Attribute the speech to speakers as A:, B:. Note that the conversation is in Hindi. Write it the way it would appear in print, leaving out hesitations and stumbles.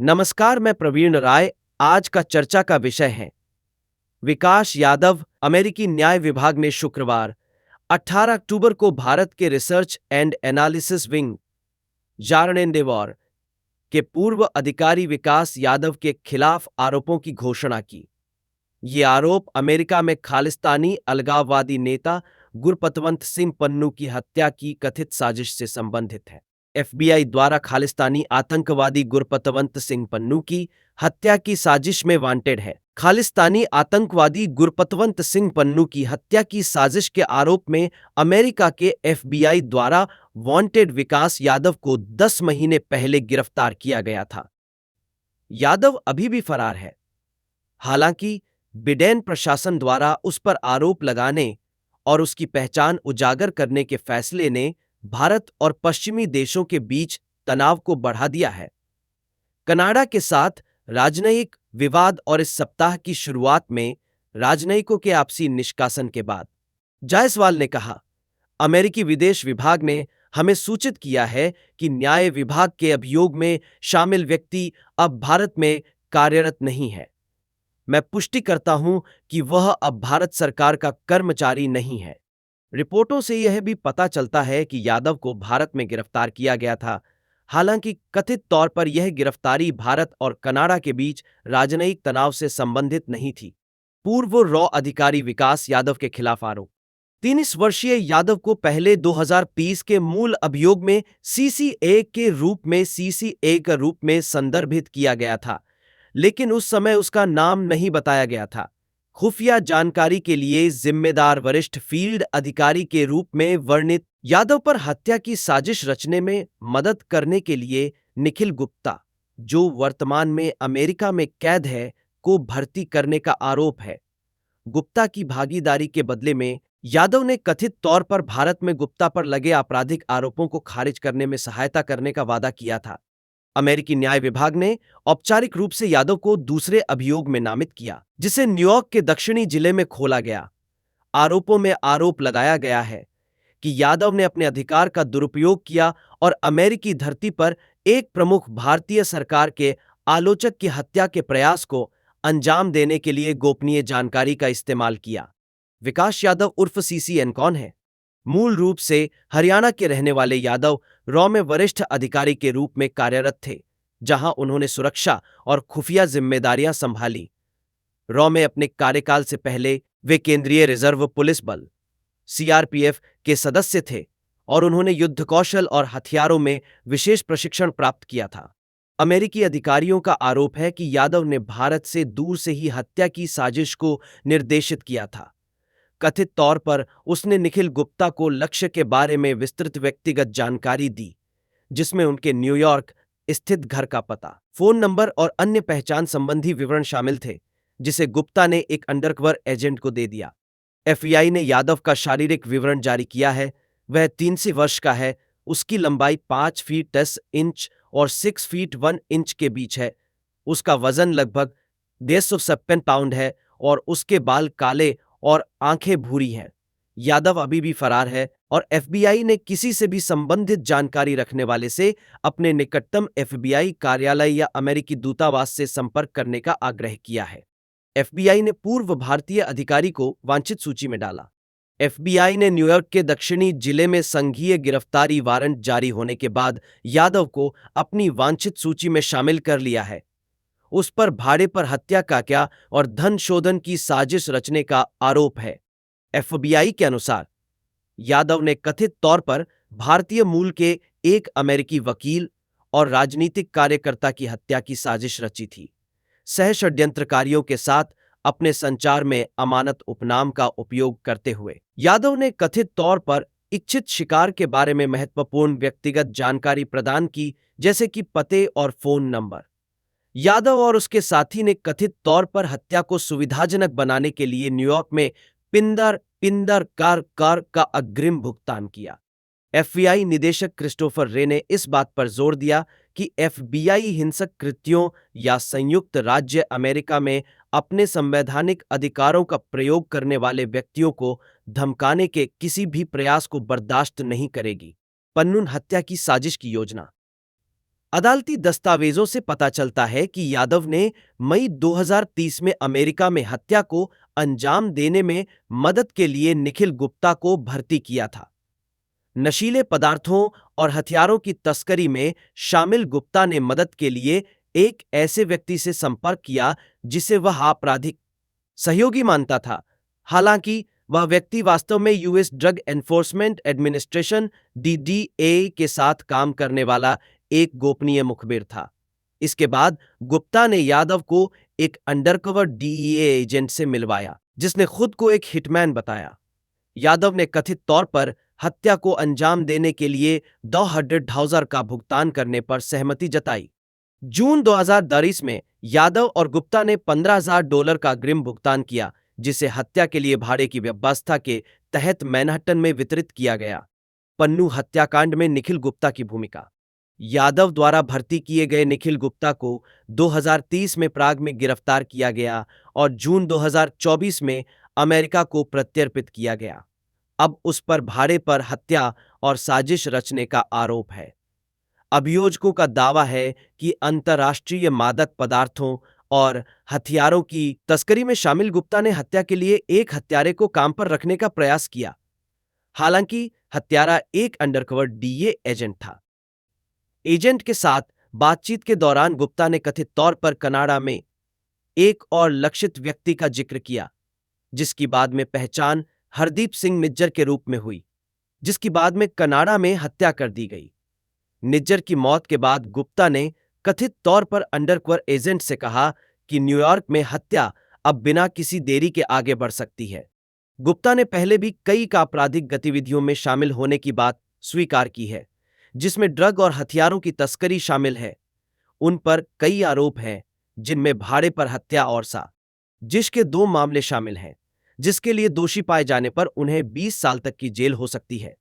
A: नमस्कार, मैं प्रवीण राय। आज का चर्चा का विषय है विकास यादव। अमेरिकी न्याय विभाग ने शुक्रवार 18 अक्टूबर को भारत के रिसर्च एंड एनालिसिस विंग जार्नेंदेवॉर के पूर्व अधिकारी विकास यादव के खिलाफ आरोपों की घोषणा की। ये आरोप अमेरिका में खालिस्तानी अलगाववादी नेता गुरपतवंत सिंह पन्नू की हत्या की कथित साजिश से संबंधित है। एफबीआई द्वारा खालिस्तानी आतंकवादी गुरपतवंत सिंह पन्नू की हत्या की साजिश में वांटेड है। खालिस्तानी आतंकवादी गुरपतवंत सिंह पन्नू की हत्या की साजिश के आरोप में अमेरिका के एफबीआई द्वारा वांटेड विकास यादव को 10 महीने पहले गिरफ्तार किया गया था। यादव अभी भी फरार है। हालांकि बिडेन प्रशासन द्वारा उस पर आरोप लगाने और उसकी पहचान उजागर करने के फैसले ने भारत और पश्चिमी देशों के बीच तनाव को बढ़ा दिया है। कनाडा के साथ राजनयिक विवाद और इस सप्ताह की शुरुआत में राजनयिकों के आपसी निष्कासन के बाद जायसवाल ने कहा, अमेरिकी विदेश विभाग ने हमें सूचित किया है कि न्याय विभाग के अभियोग में शामिल व्यक्ति अब भारत में कार्यरत नहीं है। मैं पुष्टि करता हूं कि वह अब भारत सरकार का कर्मचारी नहीं है। रिपोर्टों से यह भी पता चलता है कि यादव को भारत में गिरफ्तार किया गया था। हालांकि कथित तौर पर यह गिरफ्तारी भारत और कनाडा के बीच राजनयिक तनाव से संबंधित नहीं थी। पूर्व रॉ अधिकारी विकास यादव के खिलाफ आरोप। 23 वर्षीय यादव को पहले 2020 के मूल अभियोग में सीसीए के रूप में संदर्भित किया गया था, लेकिन उस समय उसका नाम नहीं बताया गया था। खुफिया जानकारी के लिए जिम्मेदार वरिष्ठ फील्ड अधिकारी के रूप में वर्णित यादव पर हत्या की साजिश रचने में मदद करने के लिए निखिल गुप्ता, जो वर्तमान में अमेरिका में कैद है, को भर्ती करने का आरोप है। गुप्ता की भागीदारी के बदले में यादव ने कथित तौर पर भारत में गुप्ता पर लगे आपराधिक आरोपों को खारिज करने में सहायता करने का वादा किया था। अमेरिकी न्याय विभाग ने औपचारिक रूप से यादव को दूसरे अभियोग में नामित किया, जिसे न्यूयॉर्क के दक्षिणी जिले में खोला गया। आरोपों में आरोप लगाया गया है कि यादव ने अपने अधिकार का दुरुपयोग किया और अमेरिकी धरती पर एक प्रमुख भारतीय सरकार के आलोचक की हत्या के प्रयास को अंजाम देने के लिए गोपनीय जानकारी का इस्तेमाल किया। विकास यादव उर्फ सीसीएन कौन है? मूल रूप से हरियाणा के रहने वाले यादव रॉ में वरिष्ठ अधिकारी के रूप में कार्यरत थे, जहां उन्होंने सुरक्षा और खुफिया जिम्मेदारियां संभाली। रॉ में अपने कार्यकाल से पहले वे केंद्रीय रिजर्व पुलिस बल सीआरपीएफ के सदस्य थे और उन्होंने युद्ध कौशल और हथियारों में विशेष प्रशिक्षण प्राप्त किया था। अमेरिकी अधिकारियों का आरोप है कि यादव ने भारत से दूर से ही हत्या की साजिश को निर्देशित किया था। कथित तौर पर उसने निखिल गुप्ता को लक्ष्य के बारे में विस्तृत व्यक्तिगत जानकारी दी, जिसमें उनके न्यूयॉर्क स्थित घर का पता, फोन नंबर और अन्य पहचान संबंधी विवरण शामिल थे, जिसे गुप्ता ने एक अंडरकवर एजेंट को दे दिया। एफबीआई ने यादव का शारीरिक विवरण जारी किया है। वह 83 वर्ष का है। उसकी लंबाई 5 फीट 10 इंच और 6 फीट 1 इंच के बीच है। उसका वजन लगभग 156 पाउंड है और उसके बाल काले और आंखें भूरी हैं। यादव अभी भी फरार है और एफबीआई ने किसी से भी संबंधित जानकारी रखने वाले से अपने निकटतम एफबीआई कार्यालय या अमेरिकी दूतावास से संपर्क करने का आग्रह किया है। एफबीआई ने पूर्व भारतीय अधिकारी को वांछित सूची में डाला। एफबीआई ने न्यूयॉर्क के दक्षिणी जिले में संघीय गिरफ्तारी वारंट जारी होने के बाद यादव को अपनी वांछित सूची में शामिल कर लिया है। उस पर भाड़े पर हत्या का क्या और धन शोधन की साजिश रचने का आरोप है। एफबीआई के अनुसार यादव ने कथित तौर पर भारतीय मूल के एक अमेरिकी वकील और राजनीतिक कार्यकर्ता की हत्या की साजिश रची थी। सह षड्यंत्रकारियों के साथ अपने संचार में अमानत उपनाम का उपयोग करते हुए यादव ने कथित तौर पर इच्छित शिकार के बारे में महत्वपूर्ण व्यक्तिगत जानकारी प्रदान की, जैसे कि पते और फोन नंबर। यादव और उसके साथी ने कथित तौर पर हत्या को सुविधाजनक बनाने के लिए न्यूयॉर्क में पिंदर कार का अग्रिम भुगतान किया। एफबीआई निदेशक क्रिस्टोफर रे ने इस बात पर जोर दिया कि एफबीआई हिंसक कृत्यों या संयुक्त राज्य अमेरिका में अपने संवैधानिक अधिकारों का प्रयोग करने वाले व्यक्तियों को धमकाने के किसी भी प्रयास को बर्दाश्त नहीं करेगी। पन्नू हत्या की साजिश की योजना। अदालती दस्तावेजों से पता चलता है कि यादव ने मई 2030 में अमेरिका में हत्या को अंजाम देने में मदद के लिए निखिल गुप्ता को भर्ती किया था। नशीले पदार्थों और हथियारों की तस्करी में शामिल गुप्ता ने मदद के लिए एक ऐसे व्यक्ति से संपर्क किया जिसे वह आपराधिक सहयोगी मानता था। हालांकि वह व्यक्ति वास्तव में US drug enforcement administration DDA के साथ काम करने वाला एक गोपनीय मुखबिर था। इसके बाद गुप्ता ने यादव को एक अंडरकवर डीईए एजेंट से मिलवाया जिसने खुद को एक हिटमैन बताया। यादव ने कथित तौर पर हत्या को अंजाम देने के लिए $200,000 का भुगतान करने पर सहमति जताई। जून 2023 में यादव और गुप्ता ने $15,000 का अग्रिम भुगतान किया जिसे हत्या के लिए भाड़े की व्यवस्था के तहत मैनहट्टन में वितरित किया गया। पन्नू हत्याकांड में निखिल गुप्ता की भूमिका। यादव द्वारा भर्ती किए गए निखिल गुप्ता को 2030 में प्राग में गिरफ्तार किया गया और जून 2024 में अमेरिका को प्रत्यर्पित किया गया। अब उस पर भाड़े पर हत्या और साजिश रचने का आरोप है। अभियोजकों का दावा है कि अंतर्राष्ट्रीय मादक पदार्थों और हथियारों की तस्करी में शामिल गुप्ता ने हत्या के लिए एक हत्यारे को काम पर रखने का प्रयास किया। हालांकि हत्यारा एक अंडरकवर डीए एजेंट था। एजेंट के साथ बातचीत के दौरान गुप्ता ने कथित तौर पर कनाडा में एक और लक्षित व्यक्ति का जिक्र किया जिसकी बाद में पहचान हरदीप सिंह निज्जर के रूप में हुई, जिसकी बाद में कनाडा में हत्या कर दी गई। निज्जर की मौत के बाद गुप्ता ने कथित तौर पर अंडरकवर एजेंट से कहा कि न्यूयॉर्क में हत्या अब बिना किसी देरी के आगे बढ़ सकती है। गुप्ता ने पहले भी कई आपराधिक गतिविधियों में शामिल होने की बात स्वीकार की है जिसमें ड्रग और हथियारों की तस्करी शामिल है। उन पर कई आरोप हैं जिनमें भाड़े पर हत्या और साजिश के 2 मामले शामिल हैं, जिसके लिए दोषी पाए जाने पर उन्हें 20 साल तक की जेल हो सकती है।